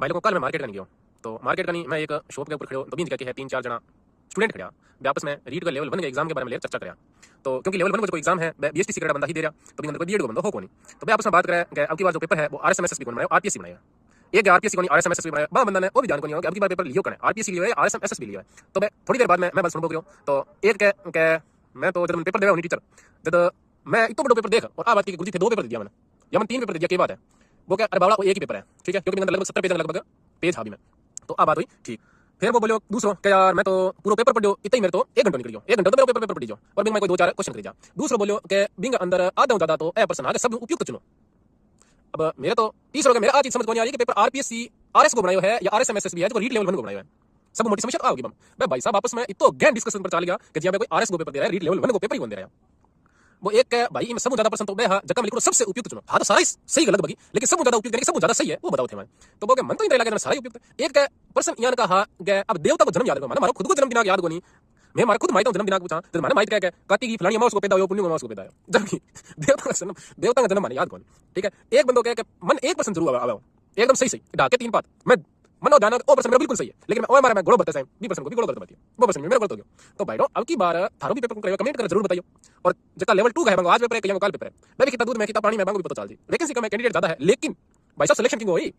भाई लोगों कल मैं मार्केट करने गया तो मार्केट करनी मैं एक शॉप के ऊपर खड़ो तो बीच करके है 3-4 जना स्टूडेंट खड़ा वे आपस में रीड का लेवल 1 के एग्जाम के बारे में चर्चा करा। तो क्योंकि लेवल 1 का जो एग्जाम है बीएसटीसी का बंदा ही दे रहा तो अंदर कोई बीएड का बंदा हो को नहीं। तो वे आपस में बात करें कि अब की बार जो पेपर है वो आरएसएमएसएस भी बनाया आरपीएससी बनाया एक आरपीएससी को नहीं आरएसएमएसएस भी बनाया बा बंदा ने वो भी जान को नहीं हो कि अब की बार पेपर लियो करना आरपीएससी लियो है आरएसएमएसएस भी लियो है। तो मैं थोड़ी देर बाद मैं बस सुन बोल तो एक के मैं तो जब पेपर देगा उन्हीं टीचर जब मैं इतना बड़ा पेपर देख और आ बात की गुरुजी थे 2 पेपर दिया मैंने या मैंने 3 पेपर दिया क्या बात है वो क्या अरे बाबा वो एक ही पेपर है ठीक है क्योंकि लगभग 70 पेज लगभग पेज हावी में तो आ बात हुई ठीक। फिर वो बोलो दूसरों क्या यार मैं तो पूरा पेपर पढ़ो इतना ही मेरे तो 1 घंटा निकल गया 1 घंटा तो मेरे पेपर पढ़ी जाओ और बिंग मैं कोई 2-4 क्वेश्चन कर जा। दूसरों बोलो कि बिंग अंदर आधा ज्यादा तो ए पर्सन आगे सब उपयुक्त चुनो। अब मेरे तो तीसरों का मेरा आज समझ को नहीं आ रही कि पेपर आरपीएससी आरएस को बनाया है या आरएसएमएसएस भी है जो रीड लेवल 1 को बनाया है सब मोटी समस्या आओगी मैं भाई साहब आपस में इतो गहन डिस्कशन पर चल गया कि जी कोई आरएस को पेपर दे रहा है रीड लेवल 1 को पेपर ही बन दे रहा है वो एक है भाई मैं सब ज्यादा पर्सन तो मैं जगह में सबसे उपयुक्त चुनो हाँ तो सारा सही गलत बगी लेकिन सब ज्यादा उपयुक्त सब ज्यादा सही है वो बताओ थे मैं तो वो मन तो नहीं लगा सारा उपयुक्त एक पर्सन यान का हाँ गया अब देवता को जन्म याद माना मारा खुद को जन्म दिनांक याद को नहीं मैं मारा खुद माइता जन्म दिनांक पूछा तो मैंने माइट क्या काती की फलानी अमावस को पैदा हो पुण्य अमावस को पैदा है जबकि देवता का जन्म माने याद कौन ठीक है। एक बंदो कह मन 1% जरूर आवा एकदम सही सही ढाके 3 बात मैं मनो जाना ओ पर्सन मेरा बिल्कुल सही है लेकिन मैं मारा मैं गोलो बताता है बी पर्सन को भी गोलो गलत बताइए वो पर्सन मेरा गलत हो गया। तो भाई अब की बार थारो भी पेपर को करेगा कमेंट कर जरूर बताइए और जका लेवल 2 का है बंगो आज पेपर है कहीं कल पेपर है मैं भी कितना दूध में कितना पानी में बंगो भी पता चल जी वैकेंसी का मैं कैंडिडेट ज्यादा है लेकिन भाई साहब सिलेक्शन की होई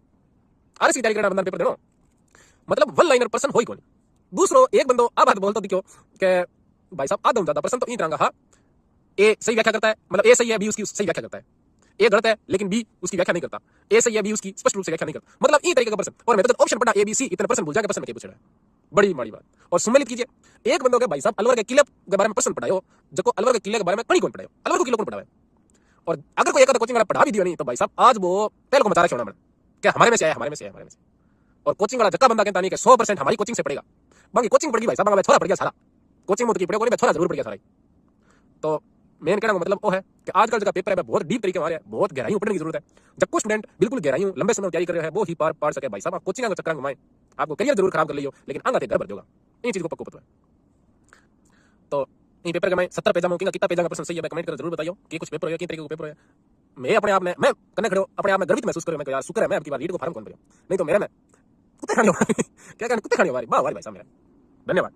आरएस की तैयारी करना बंदा पेपर देनो मतलब वन लाइनर पर्सन होई कोनी। दूसरो एक बंदो आ बात बोलता दिखो कि भाई साहब आदम ज्यादा पर्सन तो इन तरह हां ए सही व्याख्या करता है मतलब ए सही है बी उसकी सही व्याख्या करता है ए गलत है लेकिन बी उसकी व्याख्या नहीं करता ए सही है बी उसकी स्पष्ट रूप से व्याख्या नहीं करता मतलब ई तरीके का पर्सन और मैं तो ऑप्शन पढ़ा ए बी सी इतने पर्सन भूल जाके पर्सन में क्या पूछ रहा है बड़ी माड़ी बात। और सम्मिलित कीजिए एक बंदो के भाई साहब अलवर के किले के बारे में पर्सन पढ़ायो जको अलवर के किले के बारे में कहीं कौन पढ़ायो अलवर को किले कौन पढ़ावे और अगर कोई एक कोचिंग वाला पढ़ा भी दियो नहीं तो भाई साहब आज वो पहले को मचा रहा है क्या हमारे में से है हमारे में से है हमारे में से और कोचिंग वाला जक्का बंदा कहता नहीं कि 100% हमारी कोचिंग से पड़ेगा बाकी कोचिंग पड़ गई भाई साहब मैं छोरा पड़ गया सारा कोचिंग में तो की पड़ेगा मैं छोरा जरूर पड़ गया सारा। तो मेन कहने का मतलब वो है कि आजकल जगह पेपर है बहुत डीप तरीके मारे बहुत गहराई पढ़ने की जरूरत है जब कोई स्टूडेंट बिल्कुल गहराई लंबे समय तैयारी कर रहे हैं वो ही पार पार सके भाई साहब आप कोचिंग का चक्कर घुमाएं आपको करियर जरूर खराब कर लियो लेकिन आगे घर भर होगा इन चीज को पक्को पता है। तो इन पेपर का मैं 70 पेज में कितना पेज का प्रश्न सही है कमेंट कर जरूर बताइयो कि कुछ पेपर है किन तरीके का पेपर है। मैं अपने आप में मैं कने खड़ो अपने आप में गर्वित महसूस करूं मैं यार शुक्र है मैं आपकी बार लीड को फार्म कौन भरियो नहीं तो मेरे में कुत्ते खाने क्या कहने कुत्ते खाने वाली वाह भाई साहब मेरा धन्यवाद।